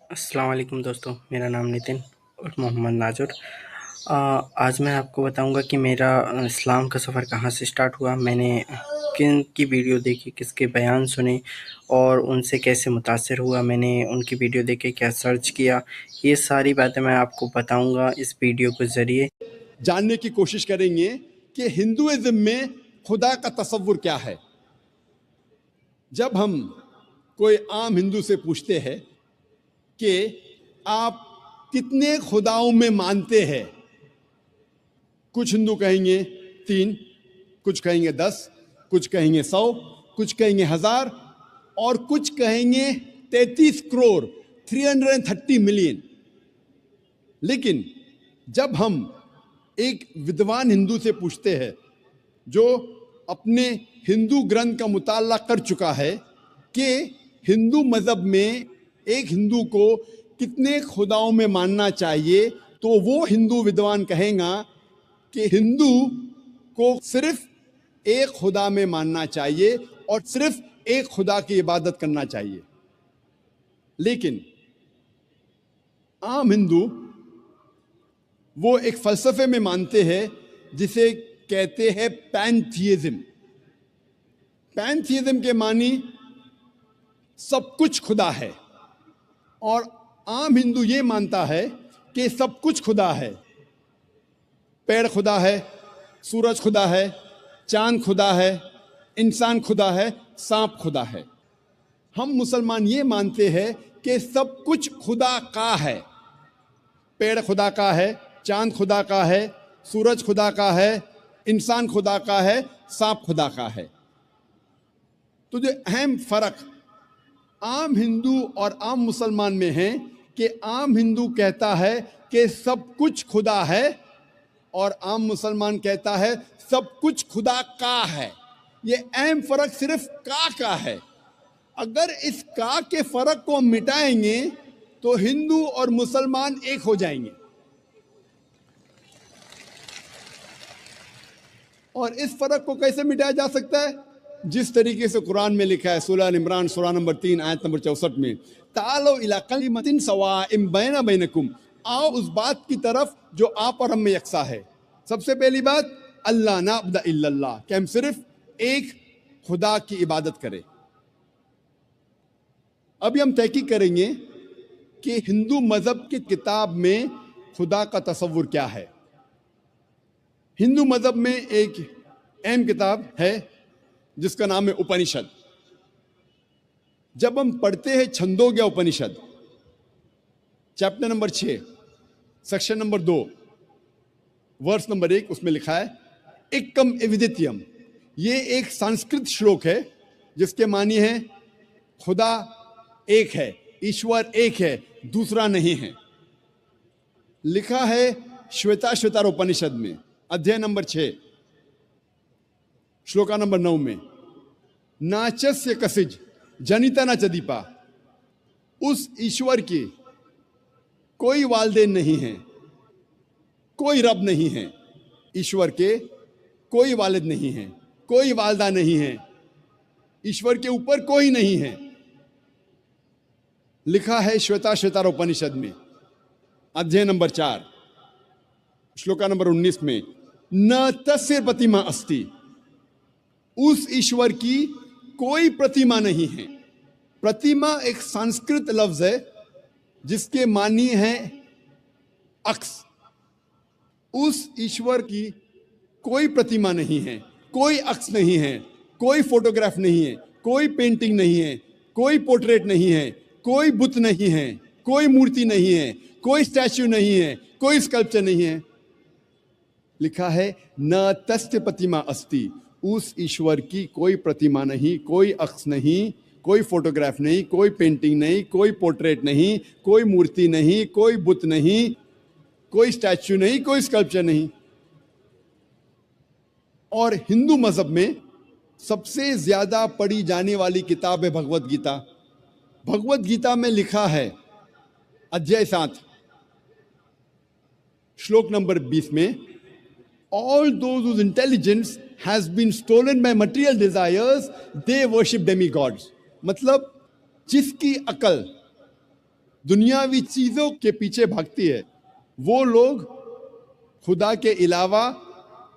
अस्सलाम वालेकुम दोस्तों, मेरा नाम नितिन और मोहम्मद नाज़ुर। आज मैं आपको बताऊंगा कि मेरा इस्लाम का सफ़र कहाँ से स्टार्ट हुआ, मैंने किन की वीडियो देखी, किसके बयान सुने और उनसे कैसे मुतासिर हुआ, मैंने उनकी वीडियो देख के क्या सर्च किया, ये सारी बातें मैं आपको बताऊंगा इस वीडियो के ज़रिए। जानने की कोशिश करेंगे कि हिंदुइज्म में खुदा का तसव्वुर क्या है। जब हम कोई आम हिंदू से पूछते हैं कि आप कितने खुदाओं में मानते हैं, कुछ हिंदू कहेंगे 3, कुछ कहेंगे 10, कुछ कहेंगे 100, कुछ कहेंगे 1000 और कुछ कहेंगे 33 करोड़ 330 मिलियन। लेकिन जब हम एक विद्वान हिंदू से पूछते हैं जो अपने हिंदू ग्रंथ का मुताला कर चुका है कि हिंदू मजहब में एक हिंदू को कितने खुदाओं में मानना चाहिए, तो वो हिंदू विद्वान कहेगा कि हिंदू को सिर्फ एक खुदा में मानना चाहिए और सिर्फ एक खुदा की इबादत करना चाहिए। लेकिन आम हिंदू वो एक फलसफे में मानते हैं जिसे कहते हैं पैंथियज्म। पैंथियज्म के मानी सब कुछ खुदा है और आम हिंदू ये मानता है कि सब कुछ खुदा है। पेड़ खुदा है, सूरज खुदा है, चांद खुदा है, इंसान खुदा है, सांप खुदा है। हम मुसलमान ये मानते हैं कि सब कुछ खुदा का है। पेड़ खुदा का है, चांद खुदा का है, सूरज खुदा का है, इंसान खुदा का है, सांप खुदा का है। तो जो अहम फर्क आम हिंदू और आम मुसलमान में है कि आम हिंदू कहता है कि सब कुछ खुदा है और आम मुसलमान कहता है सब कुछ खुदा का है। ये अहम फर्क सिर्फ का है। अगर इस का के फर्क को हम मिटाएंगे तो हिंदू और मुसलमान एक हो जाएंगे। और इस फर्क को कैसे मिटाया जा सकता है? जिस तरीके से कुरान में लिखा है, सूरह इमरान सूरह नंबर 3 आयत नंबर 64 में, तालो इला कलिमतिन सवाइम बैना बैनकुम, आओ उस बात की तरफ जो आप और हम में यकसा है। सबसे पहली बात, अल्लाह नाबुद इल्लल्लाह, कि हम सिर्फ एक खुदा की इबादत करें। अभी हम तहकीक करेंगे कि हिंदू मजहब की किताब में खुदा का तसव्वुर क्या है। हिंदू मजहब में एक अहम किताब है जिसका नाम है उपनिषद। जब हम पढ़ते हैं Chandogya Upanishad chapter number 6 section number 2 verse number 1, उसमें लिखा है एकम एविदित्यम। ये एक संस्कृत श्लोक है जिसके मानी है खुदा एक है, ईश्वर एक है, दूसरा नहीं है। लिखा है श्वेताश्वतर उपनिषद में अध्याय नंबर 6 श्लोका नंबर 9 में, नाचस्य कसिज जनिता न चदीपा, उस ईश्वर की कोई वालदेन नहीं है, कोई रब नहीं है। ईश्वर के कोई वालिद नहीं है, कोई वालदा नहीं है, ईश्वर के ऊपर कोई नहीं है। लिखा है श्वेताश्वतर उपनिषद में अध्याय नंबर 4 श्लोका नंबर 19 में, न तस्य प्रतिमा अस्ति, उस ईश्वर की कोई प्रतिमा नहीं है। प्रतिमा एक संस्कृत लफ्ज है जिसके मानी है अक्स। उस ईश्वर की कोई प्रतिमा नहीं है, कोई अक्स नहीं है, कोई फोटोग्राफ नहीं है, कोई पेंटिंग नहीं है, कोई पोर्ट्रेट नहीं है, कोई बुत नहीं है, कोई मूर्ति नहीं है, कोई स्टैच्यू नहीं है, कोई स्कल्पचर नहीं है। लिखा है न तस्य प्रतिमा अस्ति, उस ईश्वर की कोई प्रतिमा नहीं, कोई अक्स नहीं, कोई फोटोग्राफ नहीं, कोई पेंटिंग नहीं, कोई पोर्ट्रेट नहीं, कोई मूर्ति नहीं, कोई बुत नहीं, कोई स्टैच्यू नहीं, कोई स्कल्पचर नहीं। और हिंदू मजहब में सबसे ज्यादा पढ़ी जाने वाली किताब है भगवत गीता। भगवत गीता में लिखा है अध्याय 7 श्लोक नंबर 20 में, all those whose intelligence has been stolen by material desires, they worship demigods। मतलब जिसकी अकल दुनियावी चीजों के पीछे भागती है, वो लोग खुदा के अलावा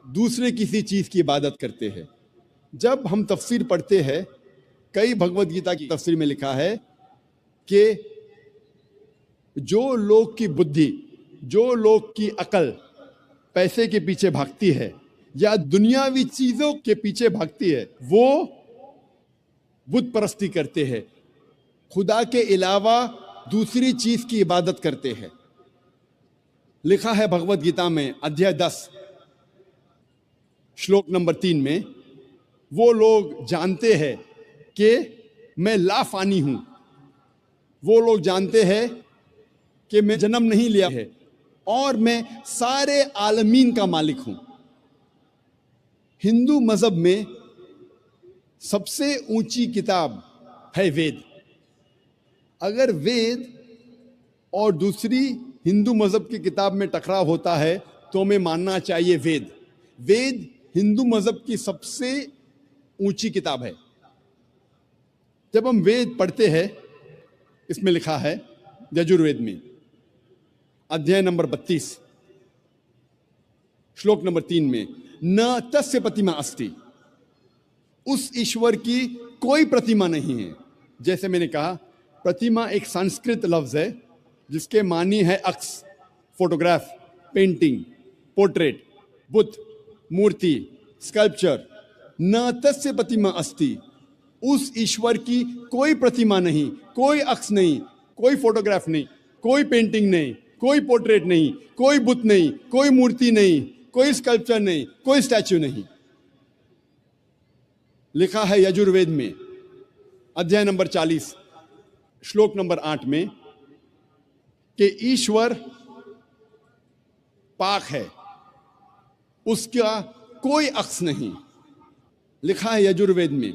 दूसरे किसी चीज की इबादत करते हैं। जब हम तफसीर पढ़ते हैं, कई भगवत गीता की तफसीर में लिखा है कि जो लोग की बुद्धि, जो लोग की अकल पैसे के पीछे भागती है या दुनियावी चीजों के पीछे भागती है, वो बुत परस्ती करते हैं, खुदा के अलावा दूसरी चीज की इबादत करते हैं। लिखा है भगवत गीता में अध्याय 10 श्लोक नंबर 3 में, वो लोग जानते हैं कि मैं लाफानी हूं, वो लोग जानते हैं कि मैं जन्म नहीं लिया है और मैं सारे आलमीन का मालिक हूं। हिंदू मजहब में सबसे ऊंची किताब है वेद। अगर वेद और दूसरी हिंदू मजहब की किताब में टकराव होता है तो हमें मानना चाहिए वेद। वेद हिंदू मजहब की सबसे ऊंची किताब है। जब हम वेद पढ़ते हैं, इसमें लिखा है यजुर्वेद में अध्याय नंबर 32 श्लोक नंबर 3 में, न तस्य प्रतिमा अस्ति, उस ईश्वर की कोई प्रतिमा नहीं है। जैसे मैंने कहा, प्रतिमा एक संस्कृत लफ्ज है जिसके मानी है अक्स, फोटोग्राफ, पेंटिंग, पोर्ट्रेट, बुत, मूर्ति, स्कल्पचर। न तस्य प्रतिमा अस्ति, उस ईश्वर की कोई प्रतिमा नहीं, कोई अक्स नहीं, कोई फोटोग्राफ नहीं, कोई पेंटिंग नहीं, कोई पोर्ट्रेट नहीं, कोई बुत नहीं, कोई मूर्ति नहीं, कोई स्कल्पचर नहीं, कोई स्टैच्यू नहीं। लिखा है यजुर्वेद में अध्याय नंबर 40 श्लोक नंबर 8 में कि ईश्वर पाक है, उसका कोई अक्स नहीं। लिखा है यजुर्वेद में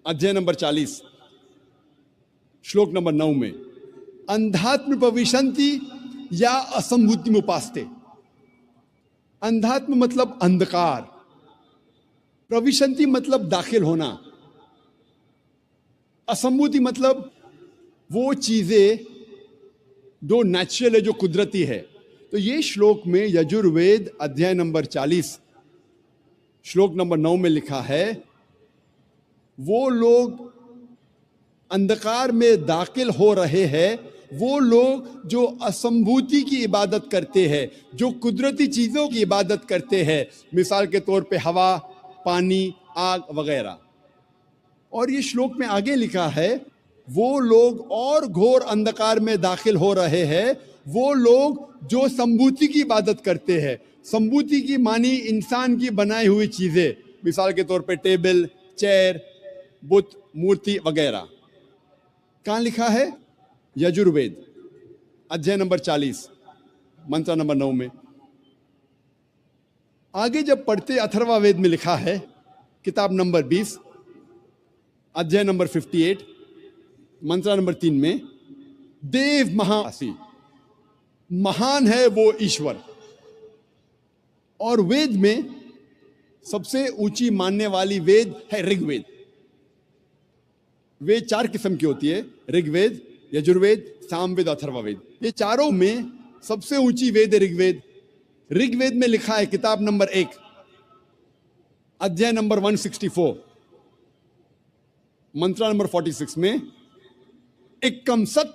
अध्याय नंबर 40 श्लोक नंबर 9 में, अंधात्म प्रविशन्ति या असंभूति उपास्ते। अंधात्म मतलब अंधकार, प्रविशन्ति मतलब दाखिल होना, असंभूति मतलब वो चीजें जो नेचुरल है, जो कुदरती है। तो ये श्लोक में यजुर्वेद अध्याय नंबर 40 श्लोक नंबर 9 में लिखा है, वो लोग अंधकार में दाखिल हो रहे हैं, वो लोग जो असंभूति की इबादत करते हैं, जो कुदरती चीजों की इबादत करते हैं, मिसाल के तौर पे हवा, पानी, आग वगैरह। और ये श्लोक में आगे लिखा है, वो लोग और घोर अंधकार में दाखिल हो रहे हैं, वो लोग जो संभूति की इबादत करते हैं। संभूति की मानी इंसान की बनाई हुई चीजें, मिसाल के तौर पे टेबल, चेयर, बुत, मूर्ति वगैरह। कहां लिखा है? यजुर्वेद अध्याय नंबर 40 मंत्र नंबर 9 में। आगे जब पढ़ते अथर्ववेद में लिखा है किताब नंबर 20 अध्याय नंबर 58 मंत्र नंबर 3 में, देव महासी, महान है वो ईश्वर। और वेद में सबसे ऊंची मानने वाली वेद है ऋग्वेद। वेद 4 किस्म की होती है, ऋग्वेद, यजुर्वेद, सामवेद, अथर्ववेद। ये चारों में सबसे ऊंची वेद है ऋग्वेद। ऋग्वेद में लिखा है किताब नंबर 1 अध्याय नंबर 164 मंत्र नंबर 46 में, एकम सत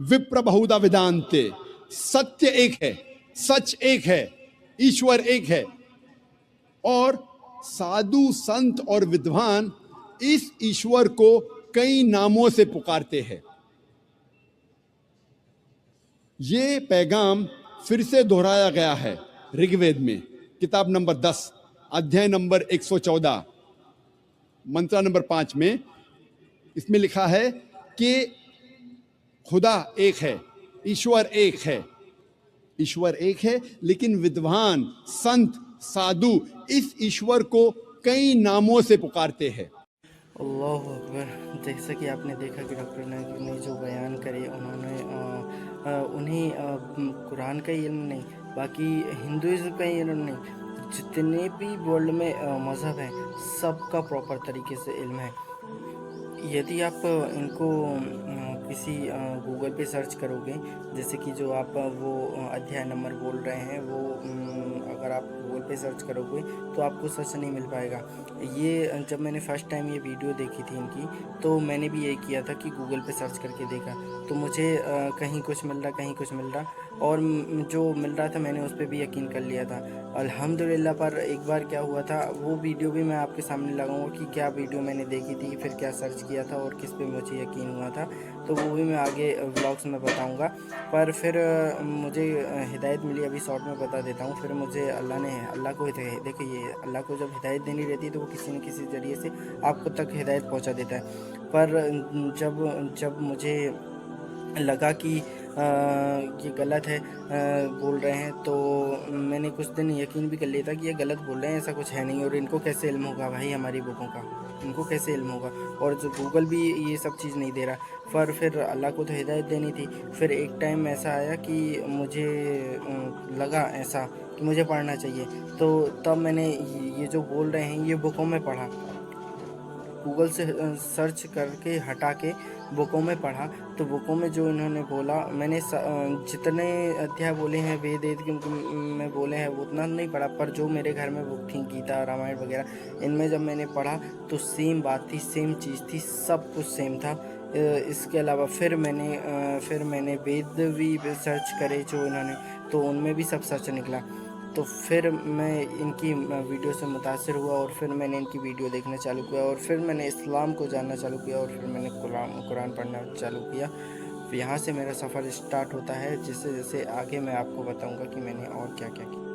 विप्र बहुधा वेदांते, सत्य एक है, सच एक है, ईश्वर एक है। और साधु संत और विद्वान इस ईश्वर को कई नामों से पुकारते हैं। ये पैगाम फिर से दोहराया गया है ऋग्वेद में किताब नंबर 10 अध्याय नंबर 114 मंत्र नंबर 5 में। इसमें लिखा है कि खुदा एक है, ईश्वर एक है, ईश्वर एक है, लेकिन विद्वान, संत, साधु इस ईश्वर को कई नामों से पुकारते हैं। अल्लाह अकबर। जैसा कि आपने देखा कि डॉक्टर ने जो बयान करे, उन्होंने उन्हें कुरान का इल्म नहीं, बाकी हिंदुइज्म का इल्म नहीं, जितने भी वर्ल्ड में मज़हब हैं सबका प्रॉपर तरीके से इल्म है। यदि आप इनको किसी गूगल पे सर्च करोगे, जैसे कि जो आप वो अध्याय नंबर बोल रहे हैं वो अगर आप गूगल पे सर्च करोगे तो आपको सर्च नहीं मिल पाएगा। ये जब मैंने फ़र्स्ट टाइम ये वीडियो देखी थी इनकी, तो मैंने भी यही किया था कि गूगल पे सर्च करके देखा, तो मुझे कहीं कुछ मिल रहा, कहीं कुछ मिल रहा, और जो मिल रहा था मैंने उस पे भी यकीन कर लिया था अल्हम्दुलिल्लाह। पर एक बार क्या हुआ था, वो वीडियो भी मैं आपके सामने लगाऊंगा कि क्या वीडियो मैंने देखी थी, फिर क्या सर्च किया था और किस पे मुझे यकीन हुआ था, तो वो भी मैं आगे व्लॉग्स में बताऊंगा। पर फिर मुझे हिदायत मिली, अभी शॉर्ट में बता देता हूँ। फिर मुझे अल्लाह को देखिए, अल्लाह को जब हिदायत देनी रहती है तो वो किसी न किसी ज़रिए से आपको तक हिदायत पहुँचा देता है। पर जब जब मुझे लगा कि ये गलत है, बोल रहे हैं, तो मैंने कुछ दिन यकीन भी कर लिया था कि ये गलत बोल रहे हैं, ऐसा कुछ है नहीं, और इनको कैसे इल्म होगा भाई हमारी बुकों का, इनको कैसे इल्म होगा, और जो गूगल भी ये सब चीज़ नहीं दे रहा। पर फिर अल्लाह को तो हिदायत देनी थी। फिर एक टाइम ऐसा आया कि मुझे लगा ऐसा कि मुझे पढ़ना चाहिए, तो तब मैंने ये जो बोल रहे हैं ये बुकों में पढ़ा, गूगल से सर्च करके हटा के बुकों में पढ़ा। तो बुकों में जो इन्होंने बोला, मैंने जितने अध्याय बोले हैं वेद वेद के में बोले हैं वो उतना नहीं पढ़ा, पर जो मेरे घर में बुक थी गीता रामायण वगैरह, इनमें जब मैंने पढ़ा तो सेम बात थी, सेम चीज़ थी, सब कुछ सेम था। इसके अलावा फिर मैंने वेद भी सर्च करे जो इन्होंने, तो उनमें भी सब सच निकला। तो फिर मैं इनकी वीडियो से मुतासिर हुआ और फिर मैंने इनकी वीडियो देखना चालू किया, और फिर मैंने इस्लाम को जानना चालू किया, और फिर मैंने कुरान पढ़ना चालू किया। फिर यहाँ से मेरा सफ़र स्टार्ट होता है, जैसे जैसे आगे मैं आपको बताऊँगा कि मैंने और क्या क्या किया।